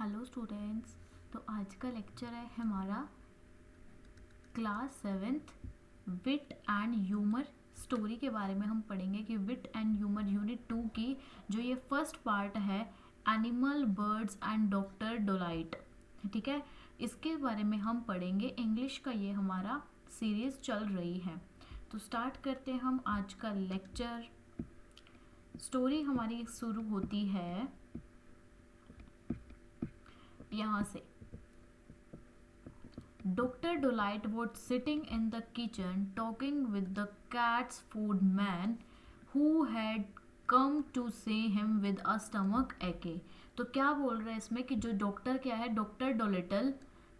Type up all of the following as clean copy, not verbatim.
Hello students. तो आज का लेक्चर है हमारा class 7th wit and humour story के बारे में। हम पढ़ेंगे कि विट एंड ह्यूमर यूनिट 2 की जो ये फर्स्ट पार्ट है animal birds and doctor Deloitte, ठीक है, इसके बारे में हम पढ़ेंगे। इंग्लिश का ये हमारा सीरीज चल रही है। तो स्टार्ट करते हैं हम आज का लेक्चर। स्टोरी हमारी शुरू होती है यहाँ से। Dr. Delight was sitting in the kitchen talking with the cat's food man who had come to see him with a stomach ache। तो क्या बोल रहे हैं इसमें कि जो डॉक्टर क्या है, डॉक्टर डोलिटल,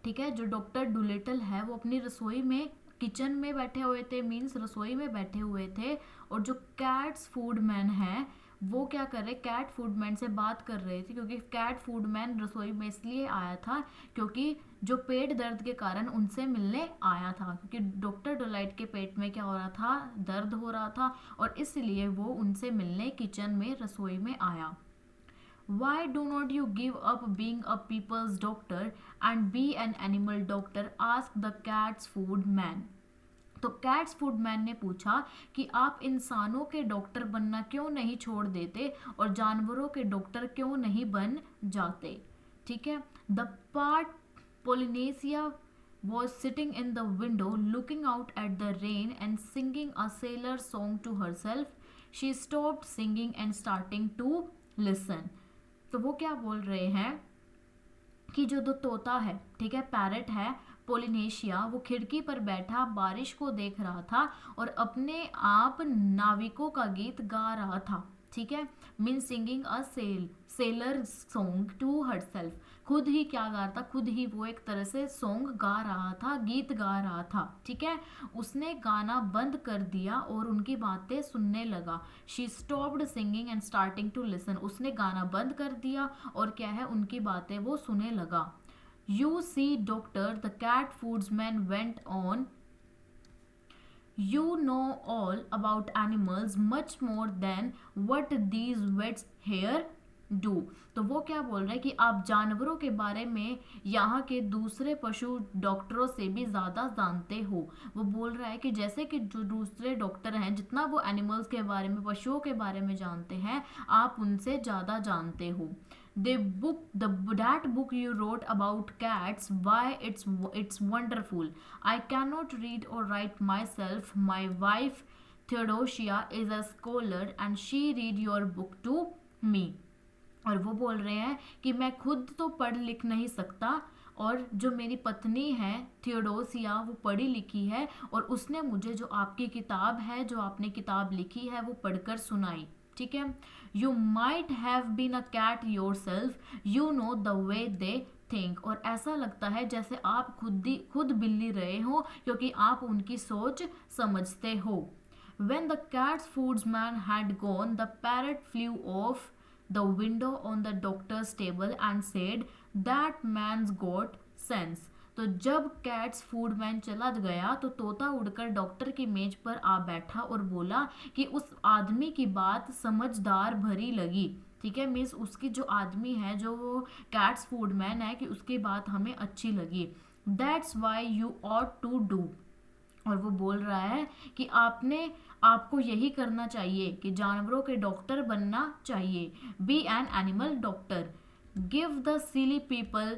ठीक है, जो डॉक्टर डोलिटल है वो अपनी रसोई में किचन में बैठे हुए थे, मीन्स रसोई में बैठे हुए थे। और जो कैट्स फूड मैन है वो क्या कर रहे, कैट फूड मैन से बात कर रहे थे, क्योंकि कैट फूड मैन रसोई में इसलिए आया था क्योंकि जो पेट दर्द के कारण उनसे मिलने आया था, क्योंकि डॉक्टर डोलाइट के पेट में क्या हो रहा था, दर्द हो रहा था, और इसलिए वो उनसे मिलने किचन में रसोई में आया। Why do not you give up being a people's doctor and be an animal doctor? asked the cat's food man। तो कैट्स फूड मैन ने पूछा कि आप इंसानों के डॉक्टर बनना क्यों नहीं छोड़ देते और जानवरों के डॉक्टर क्यों नहीं बन जाते, ठीक है। The part Polynesia was sitting in the window looking out at the rain and singing a sailor song to herself। She stopped singing and starting to listen। तो वो क्या बोल रहे हैं कि जो दो तोता है, ठीक है, पैरट है, पोलिनेशिया, वो खिड़की पर बैठा बारिश को देख रहा था और अपने आप नाविकों का गीत गा रहा था, ठीक है, mean singing a sailor song to herself. खुद ही क्या गा रहा था, खुद ही वो एक तरह से सॉन्ग गा रहा था, गीत गा रहा था, ठीक है। उसने गाना बंद कर दिया और उनकी बातें सुनने लगा। She stopped singing and starting to listen. उसने गाना बंद कर दिया और क्या है, उनकी बातें वो सुनने लगा। You see, doctor, the cat foodsman went on, you know all about animals much more than what these vets here do। तो वो क्या बोल रहे हैं कि आप जानवरों के बारे में यहाँ के दूसरे पशु डॉक्टरों से भी ज़्यादा जानते हो। वो बोल रहा है कि जैसे कि जो दूसरे डॉक्टर हैं, जितना वो एनिमल्स के बारे में, पशुओं के बारे में जानते हैं, आप उनसे ज़्यादा जानते हो। That book you wrote about cats, why it's wonderful। I cannot read or write myself। My wife Theodosia is a scholar and she read your book to me। और वो बोल रहे हैं कि मैं खुद तो पढ़ लिख नहीं सकता, और जो मेरी पत्नी है थियोडोसिया वो पढ़ी लिखी है और उसने मुझे जो आपकी किताब है, जो आपने किताब लिखी है, वो पढ़कर सुनाई, ठीक है। You might have been a cat yourself, you know the way they think. और ऐसा लगता है जैसे आप खुद बिल्ली रहे हो, क्योंकि आप उनकी सोच समझते हो। When the cat's foodsman had gone, the parrot flew off the window on the doctor's table and said, that man's got sense। तो जब कैट्स फूडमैन चला गया तो तोता उड़कर डॉक्टर की मेज पर आ बैठा और बोला कि उस आदमी की बात समझदार भरी लगी, ठीक है, मीन्स उसकी जो आदमी है, जो वो कैट्स फूडमैन है, कि उसकी बात हमें अच्छी लगी। That's why you ought to do. और वो बोल रहा है कि आपको यही करना चाहिए कि जानवरों के डॉक्टर बनना चाहिए। Be an animal doctor. Give the silly people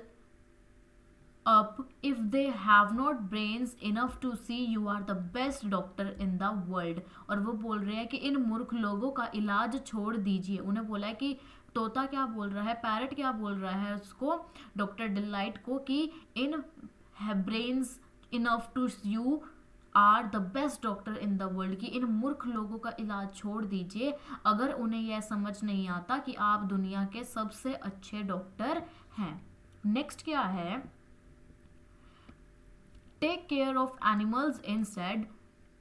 up if they have not brains enough to see you are the best doctor in the world. और वो बोल रहे हैं कि इन मूर्ख लोगों का इलाज छोड़ दीजिए। उन्हें बोला है कि तोता क्या बोल रहा है, पैरट क्या बोल रहा है उसको, डॉक्टर डिलाइट को, कि in brains enough to you are the best doctor in the world, कि इन मूर्ख लोगों का इलाज छोड़ दीजिए अगर उन्हें यह समझ नहीं आता कि आप दुनिया के सबसे अच्छे डॉक्टर हैं। नेक्स्ट क्या है, take care of animals instead,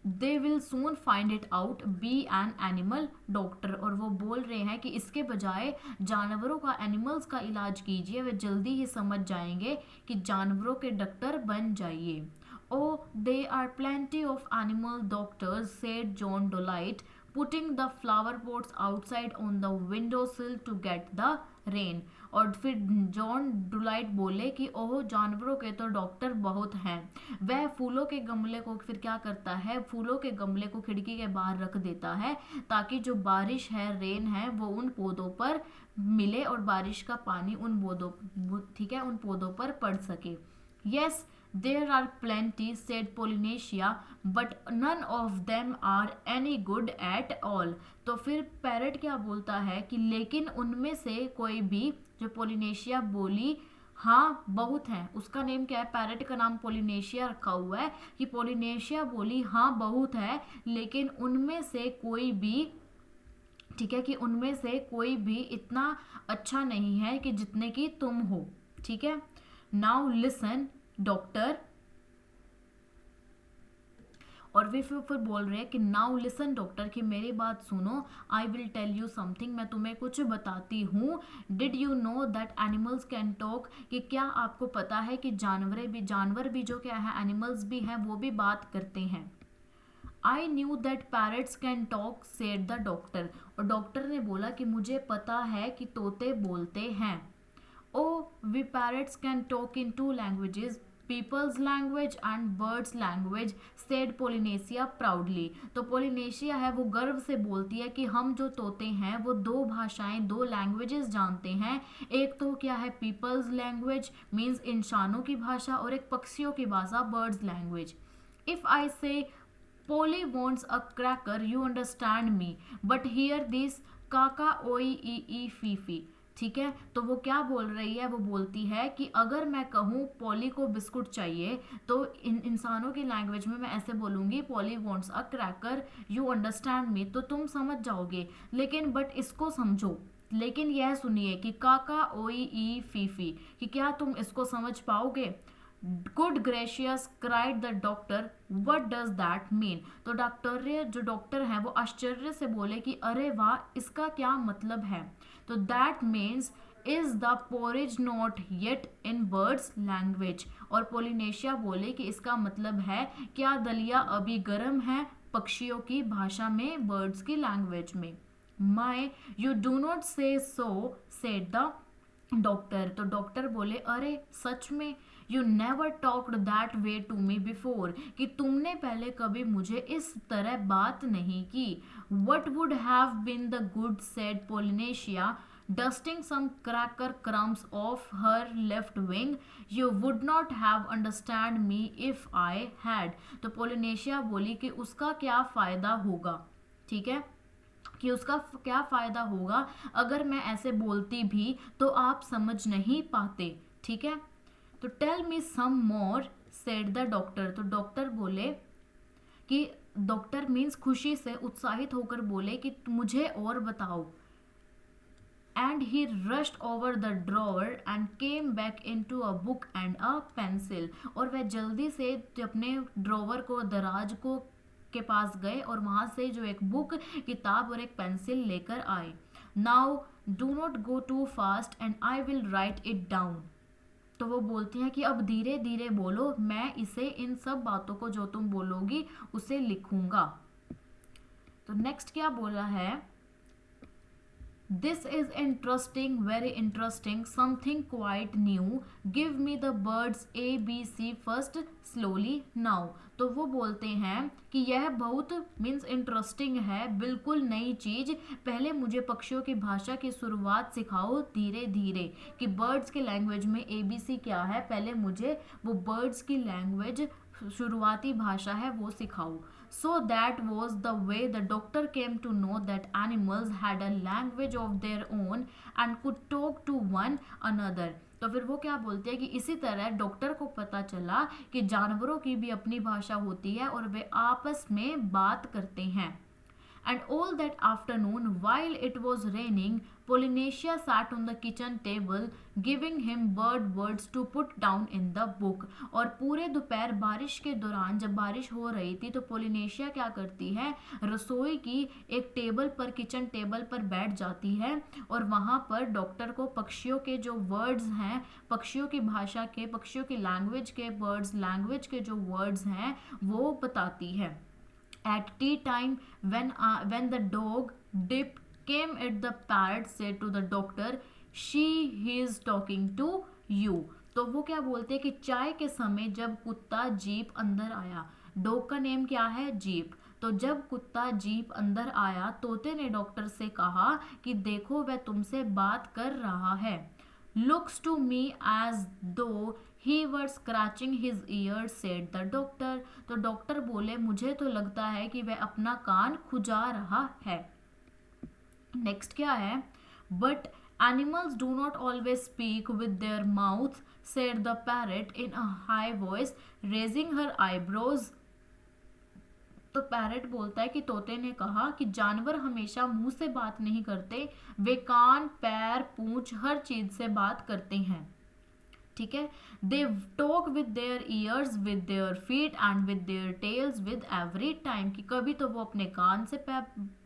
they will soon find it out, be an animal doctor. और वो बोल रहे हैं कि इसके बजाय जानवरों का, एनिमल्स का इलाज कीजिए, वे जल्दी ही समझ जाएंगे कि जानवरों के डॉक्टर बन जाइए। Oh, there are plenty of animal doctors, said John Dolight, putting the flower pots outside on the windowsill to get the rain। और फिर जॉन डुलाइट बोले कि ओह जानवरों के तो डॉक्टर बहुत हैं। वह फूलों के गमले को फिर क्या करता है, फूलों के गमले को खिड़की के बाहर रख देता है ताकि जो बारिश है, रेन है, वो उन पौधों पर मिले और बारिश का पानी उन पौधों, ठीक है, उन पौधों पर पड़ सके। Yes, there are plenty, said Polynesia, but none of them are any good at all. तो फिर पैरट क्या बोलता है कि लेकिन उनमें से कोई भी, जो पोलिनेशिया बोली हाँ बहुत है, उसका नेम क्या है, पैरट का नाम पोलिनेशिया रखा हुआ है कि पोलिनेशिया बोली हाँ बहुत है, लेकिन उनमें से कोई भी, ठीक है, कि उनमें से कोई भी इतना अच्छा नहीं है कि जितने की तुम हो, ठीक है। नाउ लिसन डॉक्टर, और वे फिर बोल रहे हैं कि नाउ लिसन डॉक्टर, कि मेरी बात सुनो, I will tell you something, मैं तुम्हें कुछ बताती हूँ। Did you know that animals can talk, कि क्या आपको पता है कि जानवर भी जो क्या है, एनिमल्स भी हैं, वो भी बात करते हैं। I knew that parrots can talk, said the doctor, और डॉक्टर ने बोला कि मुझे पता है कि तोते बोलते हैं। Oh we parrots can talk in 2 languages, people's language and birds language, said Polynesia proudly. तो पोलिनेशिया है वो गर्व से बोलती है कि हम जो तोते हैं वो 2 भाषाएं, 2 लैंग्वेजेस जानते हैं। एक तो क्या है पीपल्स लैंग्वेज मीन्स इंसानों की भाषा, और एक पक्षियों की भाषा बर्ड्स लैंग्वेज। इफ आई से Polly wants a cracker, you understand me, but hear this काका ओई ई ई फीफी, ठीक है। तो वो क्या बोल रही है, वो बोलती है कि अगर मैं कहूँ पॉली को बिस्कुट चाहिए तो इंसानों की लैंग्वेज में मैं ऐसे बोलूँगी, poly wants a cracker, you understand me, तो तुम समझ जाओगे, लेकिन बट इसको समझो, लेकिन यह सुनिए कि काका ओई ई फीफी, कि क्या तुम इसको समझ पाओगे। Good gracious cried the doctor, what does that mean. तो जो डॉक्टर हैं वो आश्चर्य से बोले कि अरे वाह, इसका क्या मतलब है। तो that means is the porridge not yet in birds language, और पोलिनेशिया बोले कि इसका मतलब है क्या दलिया अभी गर्म है पक्षियों की भाषा में, बर्ड्स की लैंग्वेज में। My you do not say so, said the doctor. तो डॉक्टर बोले अरे सच में, you never talked that way to me before, कि तुमने पहले कभी मुझे इस तरह बात नहीं की। What would have been the good, said Polynesia, dusting some cracker crumbs off her left wing, you would not have understand me if I had. तो पोलिनेशिया बोली कि उसका क्या फ़ायदा होगा, ठीक है, कि उसका क्या फ़ायदा होगा अगर मैं ऐसे बोलती भी तो आप समझ नहीं पाते, ठीक है। तो tell me some more, said the doctor. तो डॉक्टर बोले कि डॉक्टर मीन्स खुशी से उत्साहित होकर बोले कि मुझे और बताओ। And he rushed over the drawer and came back into a book and a pencil, और वह जल्दी से अपने ड्रॉवर को, दराज को के पास गए और वहां से जो एक बुक, किताब और एक पेंसिल लेकर आए। Now do not go too fast and I will write it down. तो वो बोलती हैं कि अब धीरे धीरे बोलो, मैं इसे, इन सब बातों को जो तुम बोलोगी उसे लिखूंगा। तो नेक्स्ट क्या बोला है, this is interesting, very interesting, something quite new, give me the birds A B C first slowly now. तो वो बोलते हैं कि यह बहुत मीन्स इंटरेस्टिंग है, बिल्कुल नई चीज़, पहले मुझे पक्षियों की भाषा की शुरुआत सिखाओ धीरे धीरे, कि बर्ड्स की लैंग्वेज में ABC क्या है, पहले मुझे वो बर्ड्स की लैंग्वेज, शुरुआती भाषा है, वो सिखाओ। So that was the way the doctor came to know that animals had a language of their own and could talk to one another. तो फिर वो क्या बोलते हैं कि इसी तरह डॉक्टर को पता चला कि जानवरों की भी अपनी भाषा होती है और वे आपस में बात करते हैं। And all that afternoon, while it was raining, Polynesia sat on the kitchen table, giving him bird words to put down in the book. और पूरे दोपहर बारिश के दौरान, जब बारिश हो रही थी, तो पोलिनेशिया क्या करती है, रसोई की एक टेबल पर, किचन टेबल पर बैठ जाती है और वहाँ पर डॉक्टर को पक्षियों के जो वर्ड्स हैं, पक्षियों की भाषा के, पक्षियों की लैंग्वेज के, बर्ड्स लैंग्वेज के जो वर्ड्स हैं वो बताती है। At tea time, when the dog Dip came at the parrot said to the doctor, she is talking to you. तो वो क्या बोलते हैं कि चाय के समय जब कुत्ता जीप अंदर आया, डॉग का नेम क्या है, जीप। तो जब कुत्ता जीप अंदर आया, तोते ने डॉक्टर से कहा कि देखो वह तुमसे बात कर रहा है। Looks to me as though he were scratching his ear, said the doctor. तो डॉक्टर बोले मुझे तो लगता है कि वह अपना कान खुजा रहा है। नेक्स्ट क्या है, but animals do not always speak with their mouth, said the parrot in a high voice, raising her eyebrows. तो पैरट बोलता है कि तोते ने कहा कि जानवर हमेशा मुंह से बात नहीं करते, वे कान, पैर, पूंछ, हर चीज से बात करते हैं। ठीक है, they talk with their years, with their feet and with their tales with every time. कि कभी तो वो अपने कान से,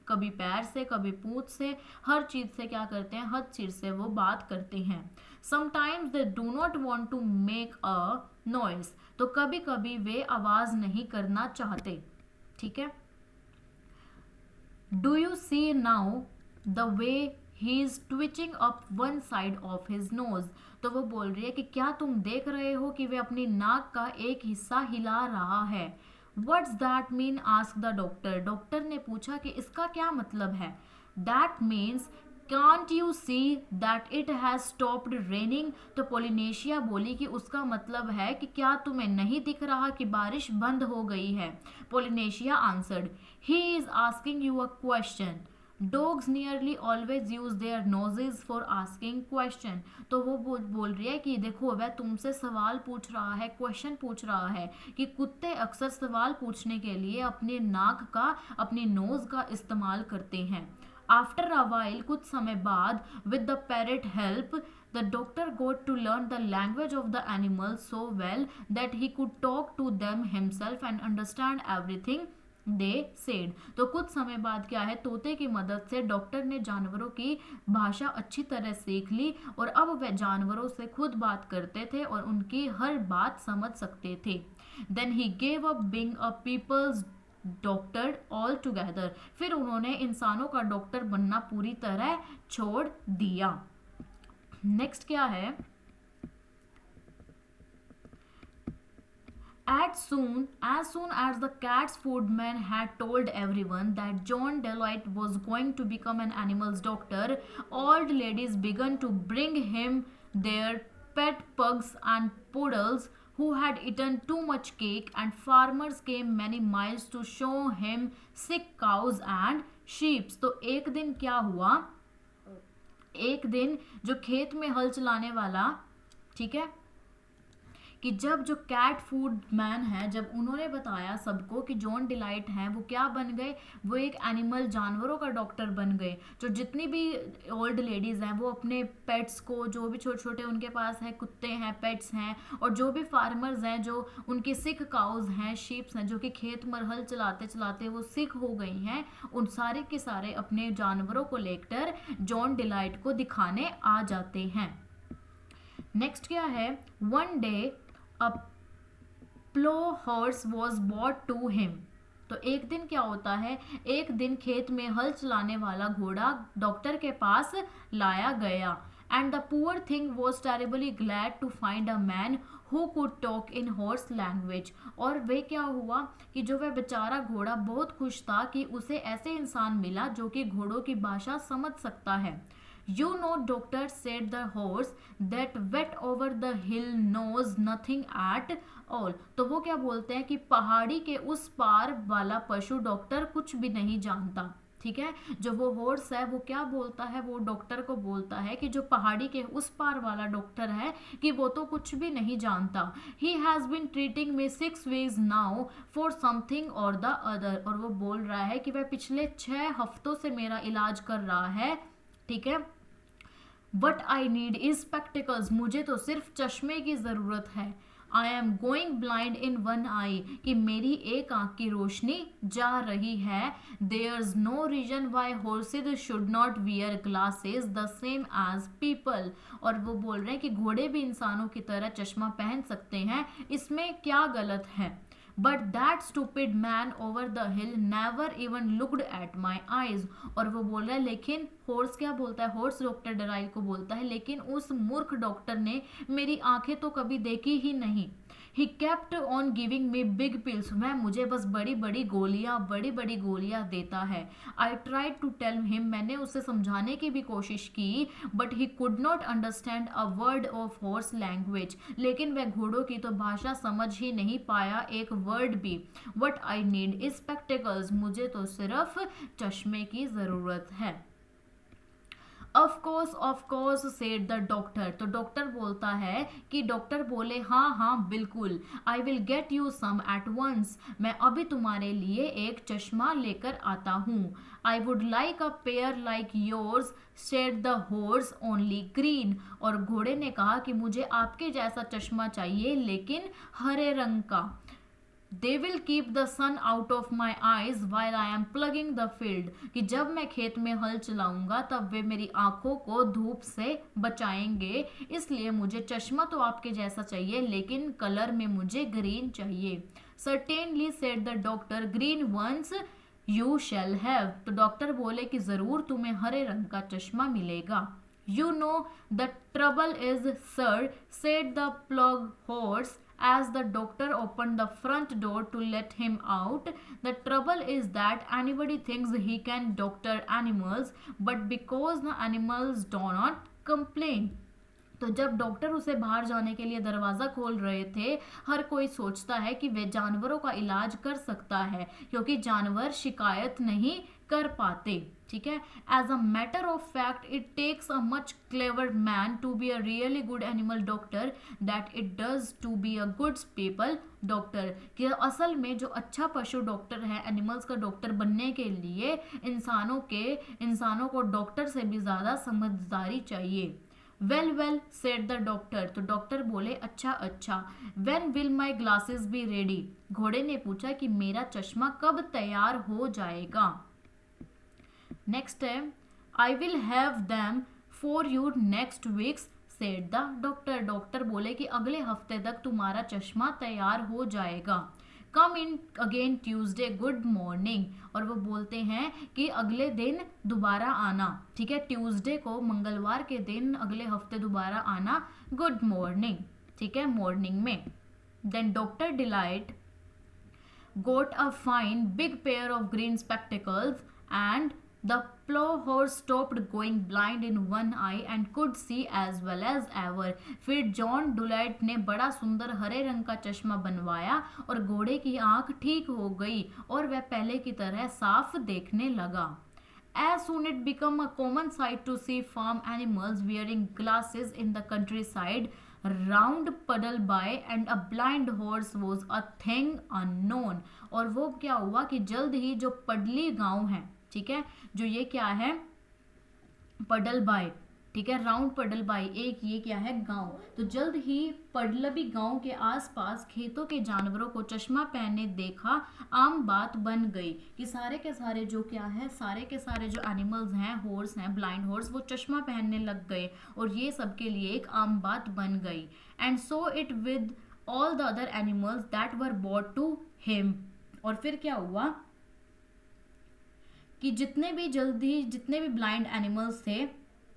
कभी पैर से, कभी पूंछ से, हर चीज से क्या करते हैं, हर चीज से वो बात करते हैं। Sometimes they do not want to make a noise. तो कभी कभी वे आवाज नहीं करना चाहते। ठीक है, do you see now the way he is twitching up one side of his nose. तो वो बोल रही है कि क्या तुम देख रहे हो कि वे अपनी नाक का एक हिस्सा हिला रहा है। What's that mean, ask the doctor. Doctor ने पूछा कि इसका क्या मतलब है। That means can't you see that it has stopped raining. तो पोलिनेशिया बोली कि उसका मतलब है कि क्या तुम्हें नहीं दिख रहा कि बारिश बंद हो गई है। Polynesia answered, he is asking you a question. Dogs nearly always use their noses for asking question. तो वो बोल रही है कि देखो वह तुमसे सवाल पूछ रहा है, क्वेश्चन पूछ रहा है कि कुत्ते अक्सर सवाल पूछने के लिए अपने नाक का, अपनी नोज का इस्तेमाल करते हैं। आफ्टर अ वाइल, कुछ समय बाद, with the parrot help, the doctor got to learn the language of the animals so well that he could talk to them himself and understand everything they said. तो कुछ समय बाद क्या है, तोते की मदद से डॉक्टर ने जानवरों की भाषा अच्छी तरह सीख ली और अब वह जानवरों से खुद बात करते थे और उनकी हर बात समझ सकते थे। Then he gave up being a people's doctor altogether. फिर उन्होंने इंसानों का डॉक्टर बनना पूरी तरह छोड़ दिया। नेक्स्ट क्या है, as soon as the cat's foodman had told everyone that John Delight was going to become an animal's doctor, old ladies began to bring him their pet pugs and poodles who had eaten too much cake, and farmers came many miles to show him sick cows and sheep। तो एक दिन क्या हुआ, एक दिन जो खेत में हल चलाने वाला, ठीक है, कि जब जो कैट फूड मैन है, जब उन्होंने बताया सबको कि जॉन डिलाइट हैं, वो क्या बन गए, वो एक एनिमल, जानवरों का डॉक्टर बन गए। जो जितनी भी ओल्ड लेडीज़ हैं वो अपने पेट्स को, जो भी छोटे छोटे उनके पास है, कुत्ते हैं, पेट्स हैं, और जो भी फार्मर्स हैं, जो उनकी सिक काउज हैं, शीप्स हैं, जो कि खेत में हल चलाते चलाते वो सिक हो गई हैं, उन सारे के सारे अपने जानवरों को लेकर जॉन डिलाइट को दिखाने आ जाते हैं। नेक्स्ट क्या है, one day a plough horse was brought to him. तो एक दिन क्या होता है, एक दिन खेत में हल चलाने वाला घोड़ा डॉक्टर के पास लाया गया। And the poor thing was terribly glad to find a man who could talk in horse language. और वे क्या हुआ कि जो वह बेचारा घोड़ा बहुत खुश था कि उसे ऐसे इंसान मिला जो कि घोड़ों की भाषा समझ सकता है। You know, doctor, said the horse, that wet over the hill knows nothing at all। तो वो क्या बोलते हैं कि पहाड़ी के उस पार वाला पशु डॉक्टर कुछ भी नहीं जानता। ठीक है, जो वो हॉर्स है वो क्या बोलता है, वो डॉक्टर को बोलता है कि जो पहाड़ी के उस पार वाला डॉक्टर है कि वो तो कुछ भी नहीं जानता। He has been treating me 6 weeks now for something or the other। और वो बोल रहा है कि वह पिछले 6 हफ्तों से मेरा इलाज कर रहा है। ठीक है, What I need is spectacles। मुझे तो सिर्फ चश्मे की ज़रूरत है। I am going blind in one eye। कि मेरी एक आँख की रोशनी जा रही है। There's no reason why horses should not wear glasses the same as people। और वो बोल रहे हैं कि घोड़े भी इंसानों की तरह चश्मा पहन सकते हैं, इसमें क्या गलत है। But that stupid man over the hill never even looked at my eyes। और वो बोल रहा है लेकिन हॉर्स क्या बोलता है, हॉर्स डॉक्टर डराइल को बोलता है, लेकिन उस मूर्ख डॉक्टर ने मेरी आंखें तो कभी देखी ही नहीं। He kept on giving me big pills, वह मुझे बस बड़ी बड़ी गोलियां देता है। I tried to tell him, मैंने उसे समझाने की भी कोशिश की, but he could not understand a word of horse language, लेकिन वह घोड़ों की तो भाषा समझ ही नहीं पाया एक वर्ड भी। What I need is spectacles, मुझे तो सिर्फ चश्मे की जरूरत है। Of course said the doctor, तो डॉक्टर बोलता है कि डॉक्टर बोले हाँ हाँ बिल्कुल, I will get you some at once, मैं अभी तुम्हारे लिए एक चश्मा लेकर आता हूँ। I would like a pair like yours said the horse, only green, और घोड़े ने कहा कि मुझे आपके जैसा चश्मा चाहिए लेकिन हरे रंग का। They will keep the sun out of my eyes while I am ploughing the field, कि जब मैं खेत में हल चलाऊंगा तब वे मेरी आंखों को धूप से बचाएंगे, इसलिए मुझे चश्मा तो आपके जैसा चाहिए लेकिन कलर में मुझे ग्रीन चाहिए। Certainly said the doctor, green ones you shall have, तो डॉक्टर बोले कि जरूर तुम्हें हरे रंग का चश्मा मिलेगा। You know the trouble is, sir, said the plug horse as the doctor opened the front door to let him out. The trouble is that anybody thinks he can doctor animals, but because the animals do not complain. तो जब doctor उसे बाहर जाने के लिए दरवाज़ा खोल रहे थे, हर कोई सोचता है कि वे जानवरों का इलाज कर सकता है क्योंकि जानवर शिकायत नहीं कर पाते। ठीक है, as a matter of fact it takes a much clever man to be a really good animal doctor that it does to be a good people doctor, कि असल में जो अच्छा पशु डॉक्टर है, एनिमल्स का डॉक्टर बनने के लिए इंसानों को डॉक्टर से भी ज़्यादा समझदारी चाहिए। वेल सेड द डॉक्टर, तो डॉक्टर बोले अच्छा, when will my glasses be ready, घोड़े ने पूछा कि मेरा चश्मा कब तैयार हो जाएगा। नेक्स्ट है, I will have them for you next weeks said the doctor, doctor बोले कि अगले हफ्ते तक तुम्हारा चश्मा तैयार हो जाएगा। Come in again Tuesday good morning, और वो बोलते हैं कि अगले दिन दोबारा आना। ठीक है, ट्यूसडे को मंगलवार के दिन अगले हफ्ते दोबारा आना, गुड मॉर्निंग। ठीक है, मॉर्निंग में। Then doctor Dolittle got a fine big pair of green spectacles and the plough horse stopped going blind in one eye and could see as well as ever. फिर John डुलाइट ने बड़ा सुंदर हरे रंग का चश्मा बनवाया और घोड़े की आंख ठीक हो गई और वह पहले की तरह साफ देखने लगा। As soon it became a common sight to see farm animals wearing glasses in the countryside round Puddleby, and a blind horse was a thing unknown. और वो क्या हुआ कि जल्द ही जो पडली गांव है, ठीक है, जो ये क्या है, पडलबाई, ठीक है, राउंड पडलबाई, एक ये क्या है, गांव, तो जल्द ही पडलबी गांव के आसपास खेतों के जानवरों को चश्मा पहने देखा आम बात बन गई कि सारे के सारे जो क्या है, सारे के सारे जो एनिमल्स हैं, हॉर्स हैं, ब्लाइंड हॉर्स, वो चश्मा पहनने लग गए और ये सबके लिए एक आम बात बन गई। And so it with all the other animals that were brought to him, और फिर क्या हुआ कि जितने भी ब्लाइंड एनिमल्स थे,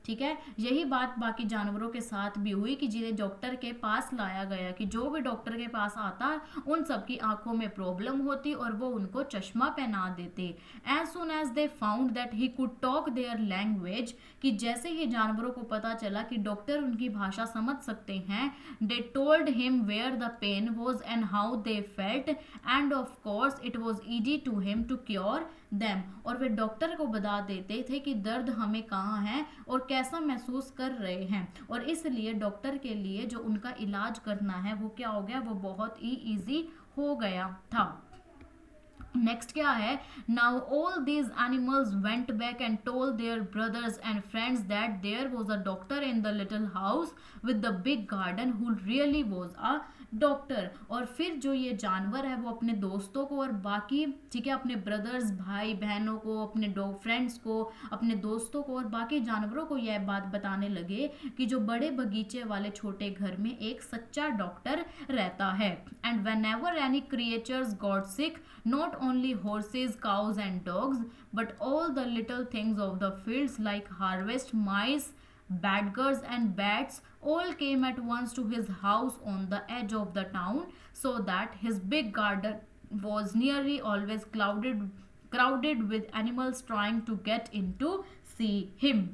ठीक है, यही बात बाकी जानवरों के साथ भी हुई कि जिन्हें डॉक्टर के पास लाया गया, कि जो भी डॉक्टर के पास आता उन सबकी आंखों में प्रॉब्लम होती और वो उनको चश्मा पहना देते। As soon as they found that he could talk their language, कि जैसे ही जानवरों को पता चला कि डॉक्टर उनकी भाषा समझ सकते हैं, they told him where the pain was and how they felt and of course it was easy to him to cure them, और वे डॉक्टर को बता देते थे कि दर्द हमें कहाँ है और कैसा महसूस कर रहे हैं, और इसलिए डॉक्टर के लिए जो उनका इलाज करना है वो क्या हो गया, वो बहुत ही ईजी हो गया था। नेक्स्ट क्या है, now all these animals went back and told their brothers and friends that there was a doctor in the little house with the big garden who really was a doctor, और फिर जो ये जानवर है वो अपने दोस्तों को और बाकी, ठीक है, अपने ब्रदर्स, भाई बहनों को, अपने फ्रेंड्स को, अपने दोस्तों को और बाकी जानवरों को यह बात बताने लगे कि जो बड़े बगीचे वाले छोटे घर में एक सच्चा डॉक्टर रहता है। And whenever any creatures got sick, not only horses, cows and dogs, but all the little things of the fields like harvest, mice, badgers and bats all came at once to his house on the edge of the town, so that his big garden was nearly always crowded with animals trying to get in to see him.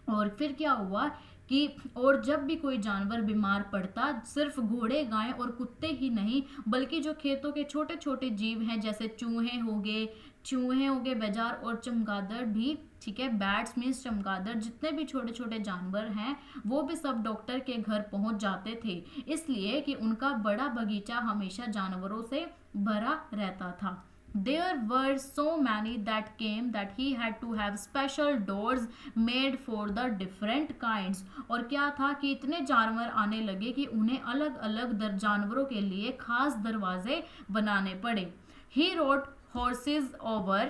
और फिर क्या हुआ कि और जब भी कोई जानवर बीमार पड़ता, सिर्फ घोड़े, गाय और कुत्ते ही नहीं, बल्कि जो खेतों के छोटे छोटे जीव हैं जैसे चूहे हो गए, बेजार और चमगादड़ भी, ठीक है, बैट्स मीन्स चमगादड़, जितने भी छोटे छोटे जानवर हैं वो भी सब डॉक्टर के घर पहुंच जाते थे, इसलिए कि उनका बड़ा बगीचा हमेशा जानवरों से भरा रहता था. There were so many that came that he had to have special doors made for the different kinds. और क्या था कि इतने जानवर आने लगे कि उन्हें अलग अलग जानवरों के लिए खास दरवाजे बनाने पड़े. He rode horses over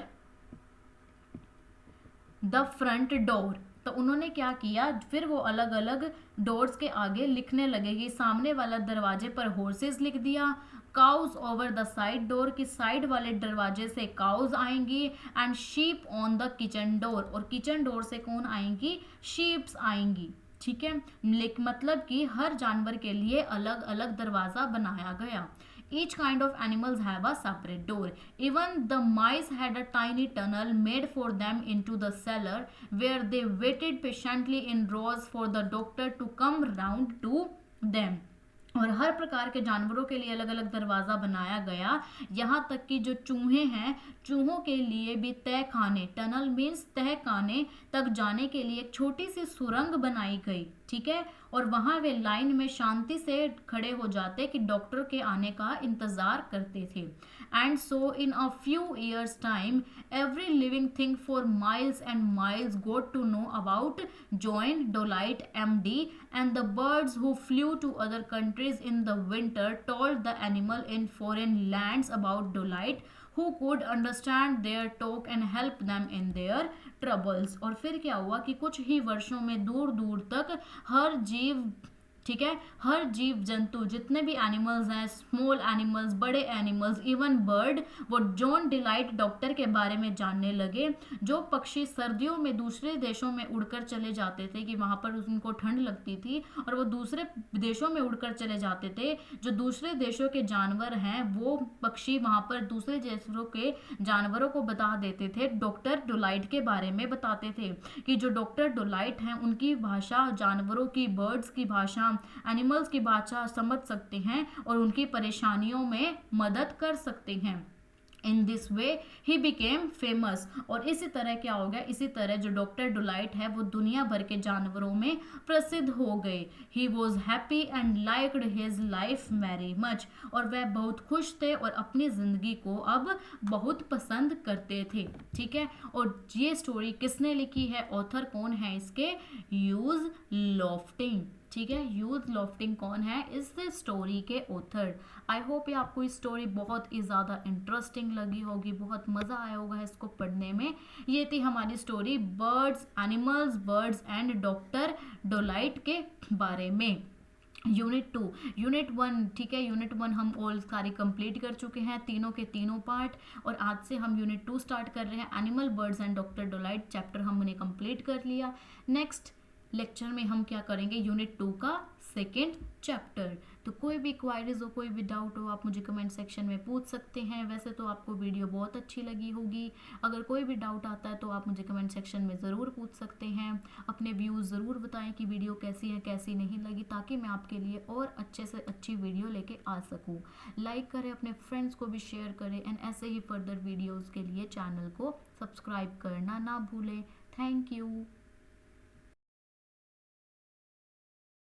the front door. तो उन्होंने क्या किया, फिर वो अलग अलग डोर्स के आगे लिखने लगे कि सामने वाला दरवाजे पर हॉर्सेस लिख दिया, cows over the side door की साइड वाले दरवाजे से काउज आएंगी, and sheep on the kitchen door, और किचन डोर से कौन आएंगी, शीप्स आएंगी. ठीक है, मतलब कि हर जानवर के लिए अलग अलग दरवाजा बनाया गया. Each kind of animals have a separate door. Even the mice had a tiny tunnel made for them into the cellar, where they waited patiently in rows for the doctor to come round to them. और हर प्रकार के जानवरों के लिए अलग अलग दरवाज़ा बनाया गया, यहाँ तक कि जो चूहे हैं, चूहों के लिए भी तय खाने, टनल मीन्स तय खाने तक जाने के लिए एक छोटी सी सुरंग बनाई गई. ठीक है, और वहाँ वे लाइन में शांति से खड़े हो जाते कि डॉक्टर के आने का इंतज़ार करते थे. And so in a few years time every living thing for miles and miles got to know about John Dolittle MD, and the birds who flew to other countries in the winter told the animal in foreign lands about Dolittle, who could understand their talk and help them in their troubles. और फिर क्या हुआ कि कुछ ही वर्षों में दूर दूर तक हर जीव, ठीक है, हर जीव जंतु, जितने भी एनिमल्स हैं, स्मॉल एनिमल्स, बड़े एनिमल्स, इवन बर्ड, वो जॉन डिलाइट डॉक्टर के बारे में जानने लगे. जो पक्षी सर्दियों में दूसरे देशों में उड़कर चले जाते थे कि वहाँ पर उनको ठंड लगती थी, और वो दूसरे देशों में उड़कर चले जाते थे, जो दूसरे देशों के जानवर हैं वो पक्षी वहाँ पर दूसरे देशों के जानवरों को बता देते थे, डॉक्टर डोलाइट के बारे में बताते थे कि जो डॉक्टर डोलाइट हैं उनकी भाषा, जानवरों की, बर्ड्स की भाषा, एनिमल्स की भाषा समझ सकते हैं और उनकी परेशानियों में मदद कर सकते हैं. In this way he became famous. और इसी तरह क्या हो गया, इसी तरह जो डॉक्टर डोलाइट है वो दुनिया भर के जानवरों में प्रसिद्ध हो गए. He was happy and liked his life very much. और वह बहुत खुश थे और अपनी ज़िंदगी को अब बहुत पसंद करते थे. ठीक है, और ये स्टोरी किसने लिखी है, ऑथर कौन है इसके, ह्यूज लॉफ्टिंग. ठीक है, ह्यूज लॉफ्टिंग कौन है इस स्टोरी के ऑथर. आई होप ये आपको इस स्टोरी बहुत ही ज़्यादा इंटरेस्टिंग लगी होगी, बहुत मज़ा आया होगा इसको पढ़ने में. ये थी हमारी story birds, animals, birds and doctor Deloitte के बारे में. यूनिट 2, यूनिट 1, ठीक है, यूनिट 1 हम ऑल सारी कंप्लीट कर चुके हैं, तीनों के तीनों पार्ट. और आज से हम यूनिट 2 स्टार्ट कर रहे हैं. Animal, birds and doctor Deloitte chapter हमने कंप्लीट कर लिया. नेक्स्ट लेक्चर में हम क्या करेंगे, यूनिट 2 का सेकेंड चैप्टर. तो कोई भी क्वायरीज हो, कोई भी डाउट हो, आप मुझे कमेंट सेक्शन में पूछ सकते हैं. वैसे तो आपको वीडियो बहुत अच्छी लगी होगी. अगर कोई भी डाउट आता है तो आप मुझे कमेंट सेक्शन में ज़रूर पूछ सकते हैं. अपने व्यूज़ ज़रूर बताएं कि वीडियो कैसी है, कैसी नहीं लगी, ताकि मैं आपके लिए और अच्छे से अच्छी वीडियो लेके आ सकूं. लाइक करें, अपने फ्रेंड्स को भी शेयर करें, एंड ऐसे ही फर्दर वीडियोज़ के लिए चैनल को सब्सक्राइब करना ना भूलें. Thank you.